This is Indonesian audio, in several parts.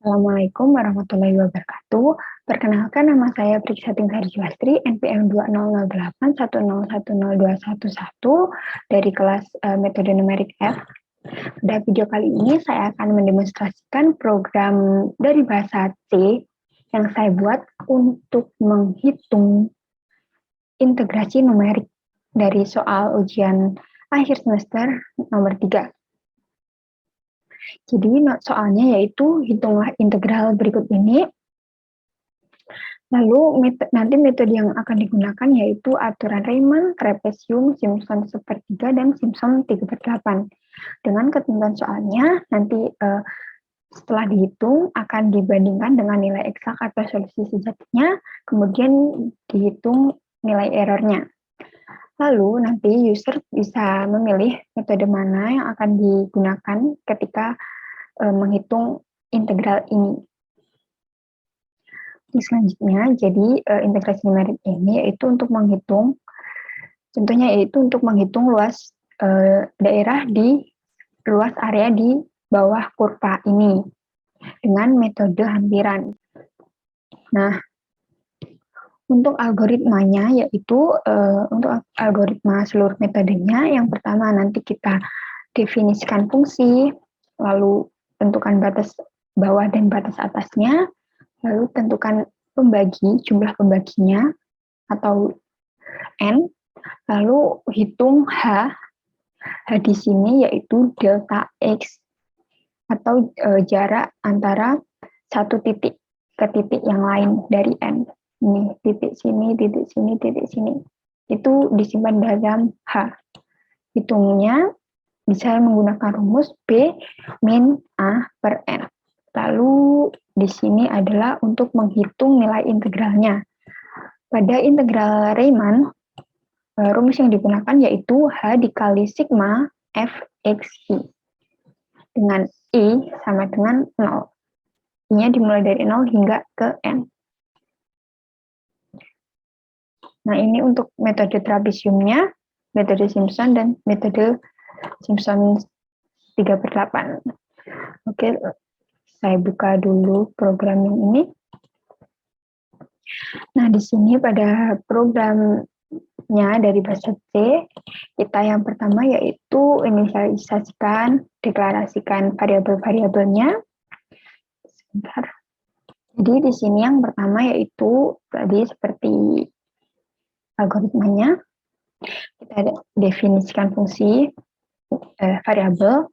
Assalamualaikum warahmatullahi wabarakatuh. Perkenalkan, nama saya Priksating Sarjiwastri, NPM 200810102111 dari kelas metode numerik F. Pada video kali ini saya akan mendemonstrasikan program dari bahasa C yang saya buat untuk menghitung integrasi numerik dari soal ujian akhir semester nomor 3. Jadi soalnya yaitu hitunglah integral berikut ini. Lalu nanti metode yang akan digunakan yaitu aturan Riemann, Trapezium, Simpson sepertiga, dan Simpson 3/8. Dengan ketentuan soalnya nanti setelah dihitung akan dibandingkan dengan nilai eksak atau solusi sejatinya, kemudian dihitung nilai errornya. Lalu nanti user bisa memilih metode mana yang akan digunakan ketika menghitung integral ini. Selanjutnya, jadi integrasi numerik ini yaitu untuk menghitung, contohnya yaitu untuk menghitung luas daerah di luas area di bawah kurva ini dengan metode hampiran. Nah, untuk algoritmanya yaitu untuk algoritma seluruh metodenya, yang pertama nanti kita definisikan fungsi, lalu tentukan batas bawah dan batas atasnya, lalu tentukan jumlah pembaginya atau N, lalu hitung H di sini yaitu delta X atau jarak antara satu titik ke titik yang lain dari N. Ini titik sini, titik sini, titik sini. Itu disimpan dalam H. Hitungnya bisa menggunakan rumus B min A per N. Lalu di sini adalah untuk menghitung nilai integralnya. Pada integral Riemann, rumus yang digunakan yaitu H dikali sigma Fxi. Dengan I sama dengan 0. I-nya dimulai dari 0 hingga ke N. Nah, ini untuk metode trapeziumnya, metode Simpson, dan metode Simpson 3/8. Oke, saya buka dulu program yang ini. Nah, di sini pada programnya dari bahasa C, kita yang pertama yaitu inisialisasikan, deklarasikan variabel-variabelnya. Sebentar. Jadi di sini yang pertama yaitu tadi seperti algoritmanya, kita definisikan fungsi variabel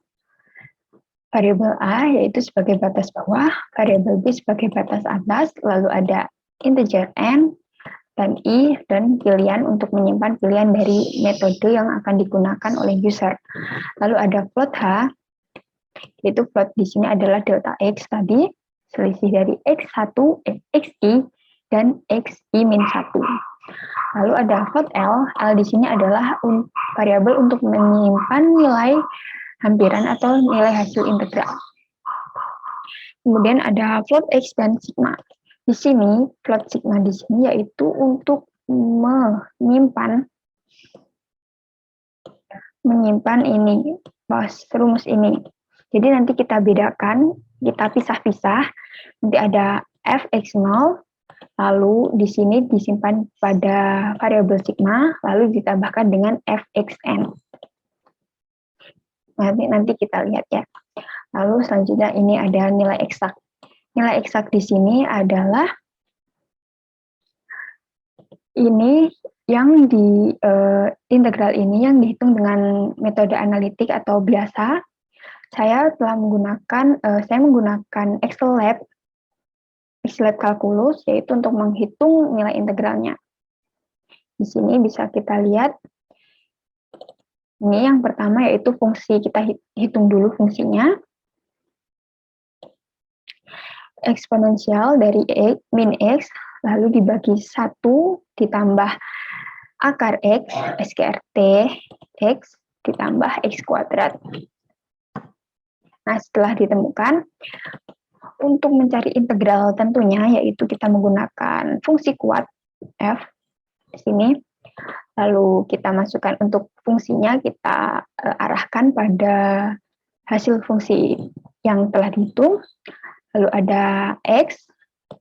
A yaitu sebagai batas bawah, variabel B sebagai batas atas, lalu ada integer N dan I dan pilihan untuk menyimpan pilihan dari metode yang akan digunakan oleh user. Lalu ada float H, yaitu float di sini adalah delta X tadi, selisih dari X1, Xi, dan Xi-1. Lalu ada float L di sini adalah variabel untuk menyimpan nilai hampiran atau nilai hasil integral. Kemudian ada float X dan sigma. Di sini, float sigma di sini yaitu untuk menyimpan ini, rumus ini. Jadi nanti kita bedakan, kita pisah-pisah. Nanti ada Fx0, lalu di sini disimpan pada variabel sigma, lalu ditambahkan dengan Fxn. Nanti kita lihat ya. Lalu selanjutnya ini ada nilai eksak. Nilai eksak di sini adalah ini yang di integral ini yang dihitung dengan metode analitik atau biasa. Saya menggunakan Excel Lab Calculus, yaitu untuk menghitung nilai integralnya. Di sini bisa kita lihat, ini yang pertama yaitu fungsi, kita hitung dulu fungsinya. Eksponensial dari min X, lalu dibagi 1 ditambah akar X, SKRT, X ditambah X kuadrat. Nah, setelah ditemukan, untuk mencari integral tentunya yaitu kita menggunakan fungsi kuat F di sini. Lalu kita masukkan untuk fungsinya, kita arahkan pada hasil fungsi yang telah dihitung. lalu ada X,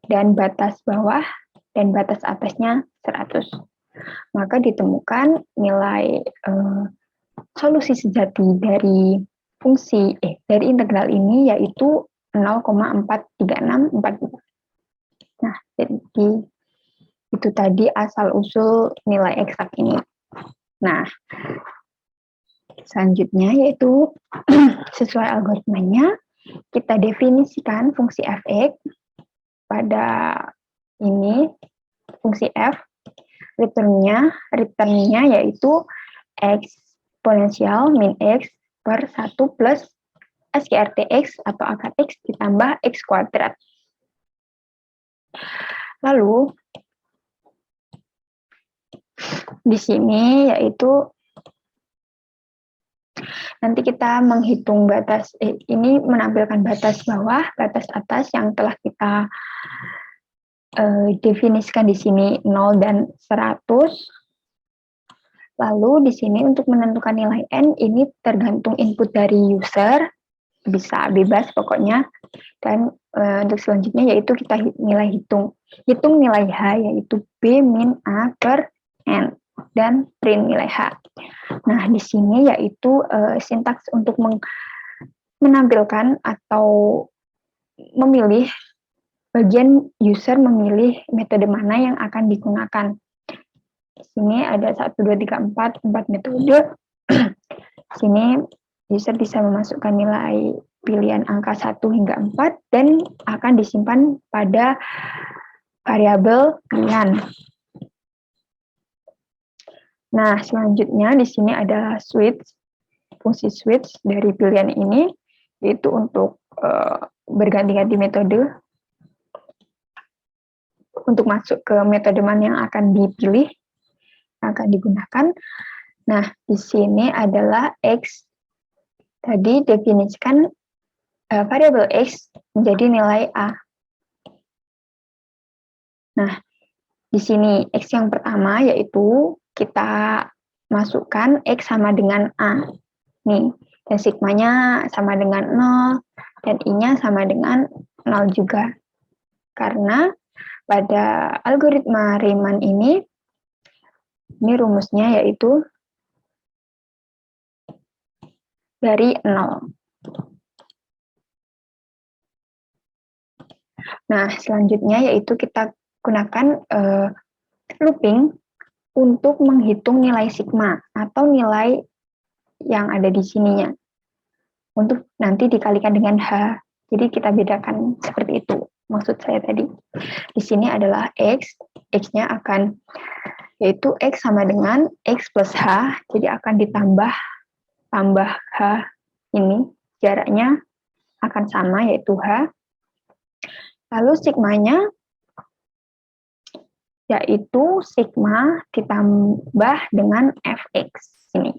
dan batas bawah dan batas atasnya 100. Maka ditemukan nilai solusi sejati dari dari integral ini yaitu 0,43642. Nah, jadi itu tadi asal-usul nilai eksak ini. Nah, selanjutnya yaitu sesuai algoritmanya, kita definisikan fungsi f(x) pada ini, fungsi f, returnnya yaitu eksponensial min x per 1 plus SKRT x atau akar x ditambah x kuadrat. Lalu, di sini yaitu nanti kita menghitung batas, ini menampilkan batas bawah, batas atas yang telah kita definisikan di sini 0 dan 100. Lalu di sini untuk menentukan nilai n ini tergantung input dari user, bisa bebas pokoknya. Dan untuk selanjutnya yaitu kita hitung nilai h yaitu b min a per n dan print nilai h. Nah, di sini yaitu sintaks untuk menampilkan atau memilih bagian user memilih metode mana yang akan digunakan. Di sini ada 1, 2, 3, 4 metode. Sini user bisa memasukkan nilai pilihan angka 1 hingga 4 dan akan disimpan pada variabel pilihan. Nah, selanjutnya di sini ada fungsi switch dari pilihan ini, yaitu untuk berganti-ganti metode untuk masuk ke metode mana yang akan dipilih, akan digunakan. Nah, di sini adalah X. Tadi definisikan variabel X menjadi nilai A. Nah, di sini X yang pertama yaitu kita masukkan X sama dengan A. Nih, dan sigmanya sama dengan 0, dan I-nya sama dengan 0 juga. Karena pada algoritma Riemann ini rumusnya yaitu dari 0. Nah, selanjutnya yaitu kita gunakan looping untuk menghitung nilai sigma atau nilai yang ada di sininya. Untuk nanti dikalikan dengan H. Jadi kita bedakan seperti itu. Maksud saya tadi. Di sini adalah X. X-nya akan yaitu X sama dengan X plus H. Jadi akan ditambah H ini. Jaraknya akan sama yaitu H. Lalu sigmanya yaitu sigma ditambah dengan Fx ini.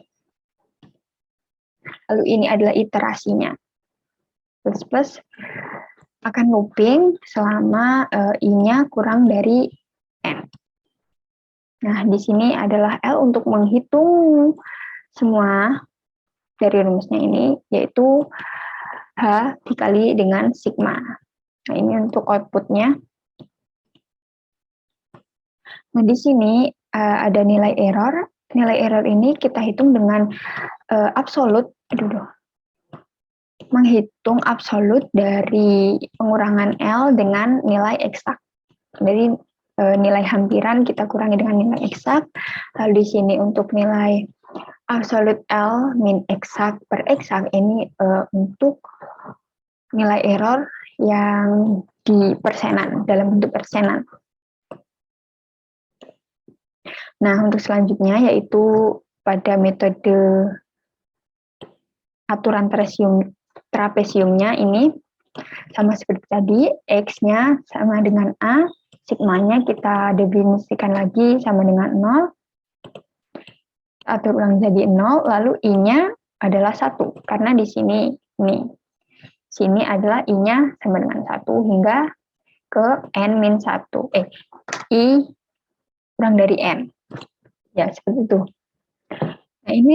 Lalu ini adalah iterasinya. Plus akan looping selama I-nya kurang dari N. Nah, di sini adalah L untuk menghitung semua dari rumusnya ini, yaitu H dikali dengan sigma. Nah, ini untuk outputnya. Nah, di sini ada nilai error. Nilai error ini kita hitung dengan menghitung absolut dari pengurangan L dengan nilai eksak. Jadi nilai hampiran kita kurangi dengan nilai eksak. Lalu di sini untuk nilai absolut L min eksak per eksak ini untuk nilai error yang di persenan, dalam bentuk persenan. Nah, untuk selanjutnya yaitu pada metode aturan trapesiumnya ini sama seperti tadi, X-nya sama dengan A, sigmanya kita definisikan lagi sama dengan 0, atur ulang jadi 0, lalu I-nya adalah 1, karena di sini sini adalah I-nya sama dengan 1 hingga ke N-1, I kurang dari N. Ya, seperti itu. Nah, ini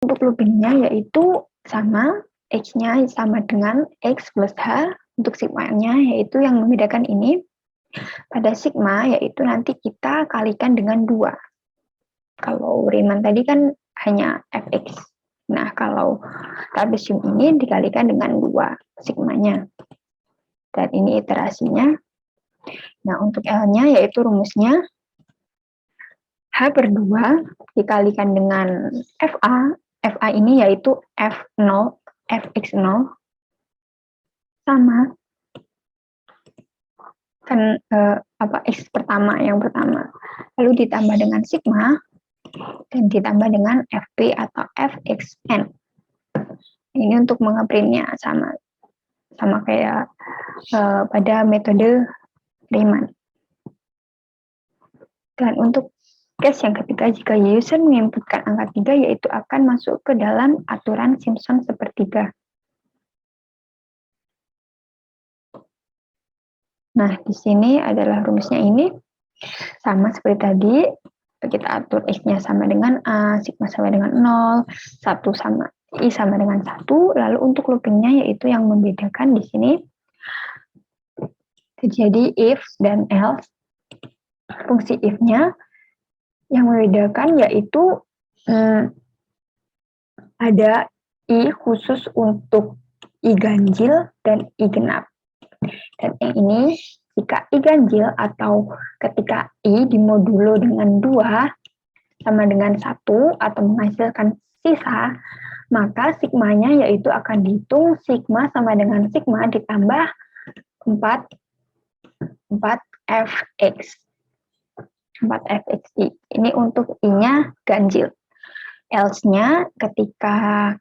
untuk loopingnya yaitu sama, X-nya sama dengan X plus H untuk sigma-nya, yaitu yang membedakan ini. Pada sigma, yaitu nanti kita kalikan dengan 2. Kalau Riemann tadi kan hanya Fx. Nah, kalau trapesium ini dikalikan dengan 2 sigmanya. Dan ini iterasinya. Nah, untuk L-nya yaitu rumusnya H per 2 dikalikan dengan FA. FA ini yaitu F0, Fx0 sama kan X pertama yang pertama. Lalu ditambah dengan sigma dan ditambah dengan Fp atau Fxn. Ini untuk mengeprintnya sama kayak pada metode Riemann. Dan untuk case yang ketiga, jika user menginputkan angka 3, yaitu akan masuk ke dalam aturan Simpson sepertiga. Nah, di sini adalah rumusnya ini. Sama seperti tadi, kita atur X-nya sama dengan A, sigma sama dengan 0, 1 sama I sama dengan 1, lalu untuk loopingnya yaitu yang membedakan di sini terjadi if dan else. Fungsi if-nya yang membedakan yaitu ada I khusus untuk I ganjil dan I genap. Dan yang ini jika I ganjil atau ketika I dimodulo dengan 2 sama dengan 1 atau menghasilkan sisa, maka sigmanya yaitu akan dihitung sigma sama dengan sigma ditambah 4 Fx. 4Fxi. Ini untuk I-nya ganjil. Else-nya ketika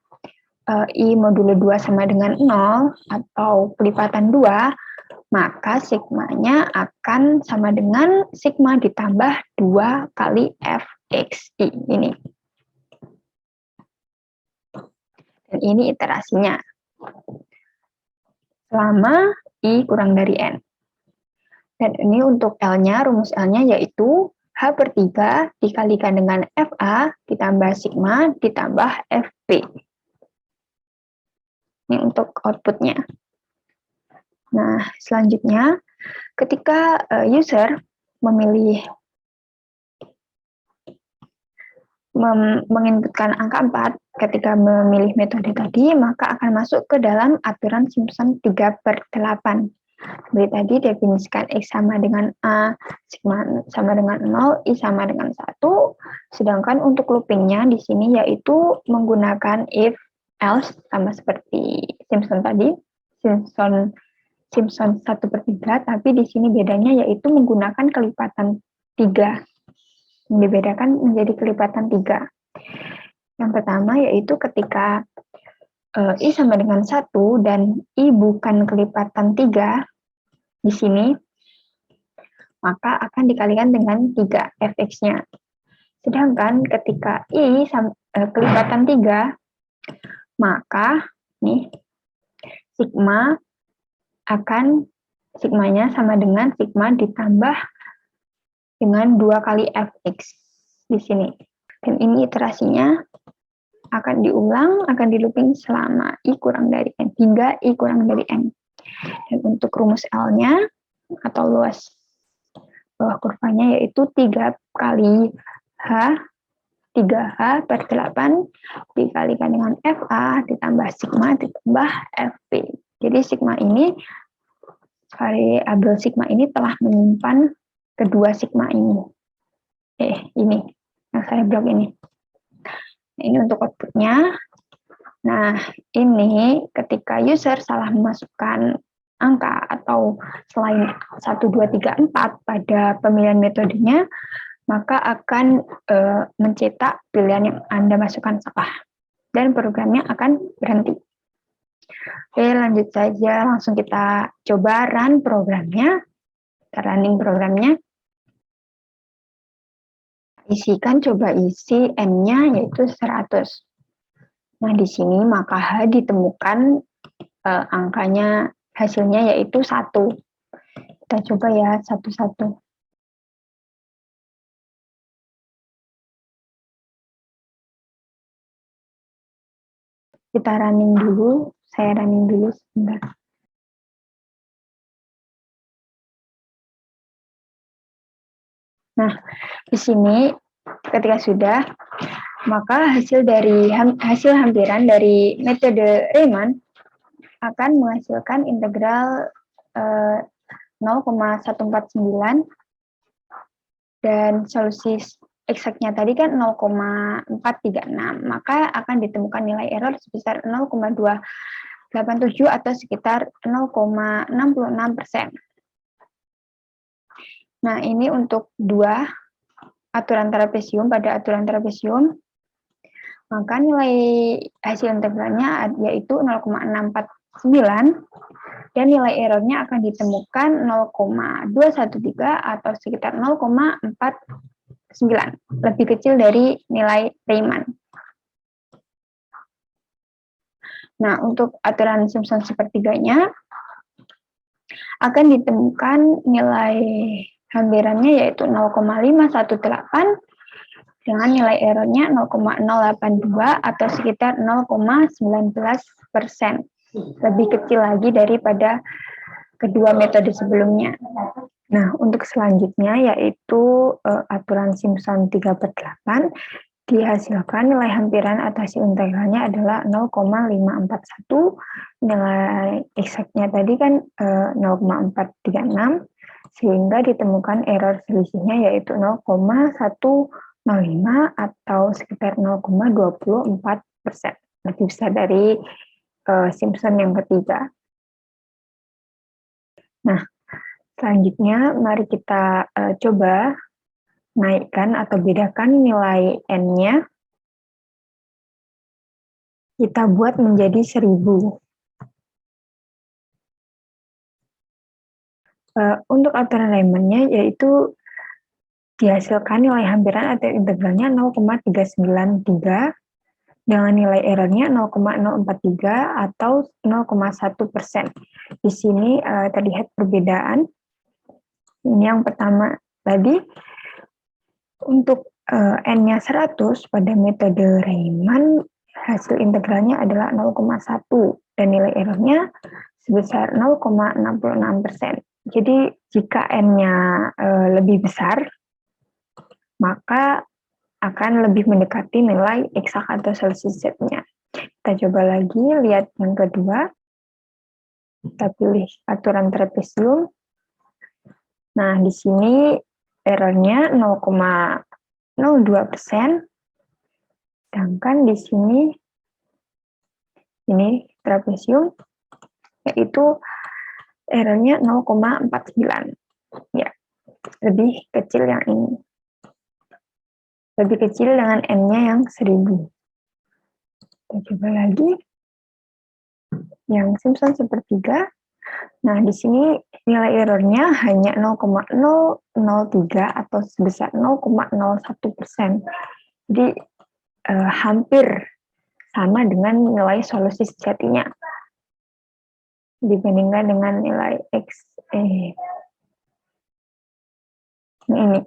I modulo 2 sama dengan 0 atau pelipatan 2, maka sigmanya akan sama dengan sigma ditambah 2 kali Fxi ini. Dan ini iterasinya. Selama I kurang dari N. Dan ini untuk L-nya, rumus L-nya yaitu H per 3 dikalikan dengan FA ditambah sigma ditambah Fp. Ini untuk outputnya. Nah, selanjutnya ketika user memilih menginputkan angka 4 ketika memilih metode tadi, maka akan masuk ke dalam aturan Simpson 3/8. Seperti tadi definisikan X sama dengan A, sigma sama dengan 0, I sama dengan 1. Sedangkan untuk loopingnya di sini yaitu menggunakan if, else, sama seperti Simpson tadi, Simpson 1/3, tapi di sini bedanya yaitu menggunakan kelipatan 3. Dibedakan menjadi kelipatan 3. Yang pertama yaitu ketika I sama dengan 1 dan I bukan kelipatan 3 di sini, maka akan dikalikan dengan 3 Fx-nya. Sedangkan ketika I kelipatan 3, maka nih sigma akan sigmanya sama dengan sigma ditambah dengan 2 kali Fx di sini. Dan ini iterasinya akan diulang, akan di looping selama I kurang dari N, hingga I kurang dari N. Dan untuk rumus L-nya atau luas bawah kurvanya yaitu 3 kali H, 3H per 8 dikalikan dengan FA ditambah sigma ditambah Fp. Jadi sigma ini, variabel sigma ini telah menyimpan kedua sigma ini. Ini, yang saya blok ini. Ini untuk outputnya. Nah, ini ketika user salah memasukkan angka atau selain 1, 2, 3, 4 pada pemilihan metodenya, maka akan mencetak pilihan yang Anda masukkan salah. Dan programnya akan berhenti. Oke, lanjut saja. Langsung kita coba run programnya. Kita running programnya. Isikan, coba isi N-nya yaitu 100. Nah, di sini maka H ditemukan angkanya, hasilnya yaitu 1. Kita coba ya satu-satu. Kita running dulu, saya running dulu sebentar. Nah, di sini ketika sudah, maka hasil hampiran dari metode Riemann akan menghasilkan integral 0,149 dan solusi eksaknya tadi kan 0,436, maka akan ditemukan nilai error sebesar 0,287 atau sekitar 0,66%. Nah, ini untuk dua aturan trapesium. Pada aturan trapesium, maka nilai hasil integralnya yaitu 0,649 dan nilai errornya akan ditemukan 0,213 atau sekitar 0,49, lebih kecil dari nilai Riemann. Nah, untuk aturan Simpson sepertiganya akan ditemukan nilai hampirannya yaitu 0,518 dengan nilai errornya 0,082 atau sekitar 0,19%, lebih kecil lagi daripada kedua metode sebelumnya. Nah, untuk selanjutnya yaitu aturan Simpson 3/8, dihasilkan nilai hampiran atau hasil integralnya adalah 0,541, nilai eksaknya tadi kan 0,436, sehingga ditemukan error selisihnya yaitu 0,105 atau sekitar 0,24%, lebih besar dari Simpson yang ketiga. Nah, selanjutnya mari kita coba naikkan atau bedakan nilai N-nya. Kita buat menjadi 1000. Untuk aturan Riemann-nya yaitu dihasilkan nilai hampiran atau integralnya 0,393 dengan nilai errornya 0,043 atau 0,1%. Di sini terlihat perbedaan. Ini yang pertama tadi, untuk N-nya 100 pada metode Riemann, hasil integralnya adalah 0,1 dan nilai errornya sebesar 0,66%. Jadi jika N-nya lebih besar, maka akan lebih mendekati nilai eksak atau solusi Z-nya. Kita coba lagi, lihat yang kedua. Kita pilih aturan trapesium. Nah, di sini errornya 0,02%, sedangkan di sini ini trapesium, yaitu errornya 0,49. Ya, lebih kecil yang ini. Lebih kecil dengan N-nya yang 1000. Kita coba lagi. Yang Simpson sepertiga. Nah, di sini nilai errornya hanya 0,003 atau sebesar 0,01%. Jadi hampir sama dengan nilai solusi sejatinya dibandingkan dengan nilai X. Ini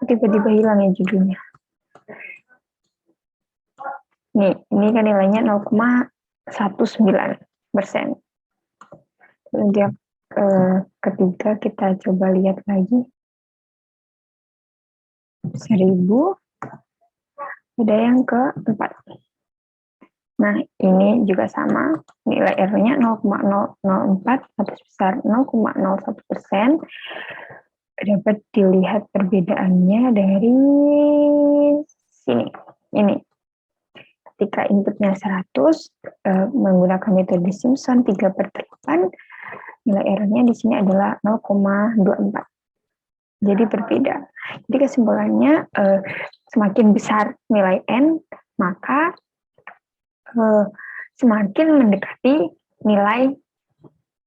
tiba-tiba hilang ya judulnya. Ini kan nilainya 0,19%. Untuk ketiga kita coba lihat lagi. 1000. Ada yang keempat. Nah, ini juga sama. Nilai errornya 0,004 atau sebesar 0,01%. Dapat dilihat perbedaannya dari sini. Ini. Ketika inputnya 100, menggunakan metode Simpson 3/8, nilai errornya di sini adalah 0,24. Jadi berbeda. Jadi kesimpulannya, semakin besar nilai N, maka semakin mendekati nilai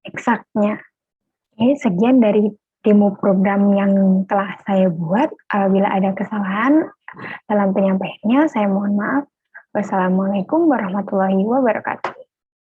eksaknya. Ini sekian dari demo program yang telah saya buat. Bila ada kesalahan dalam penyampaiannya, saya mohon maaf. Wassalamualaikum warahmatullahi wabarakatuh.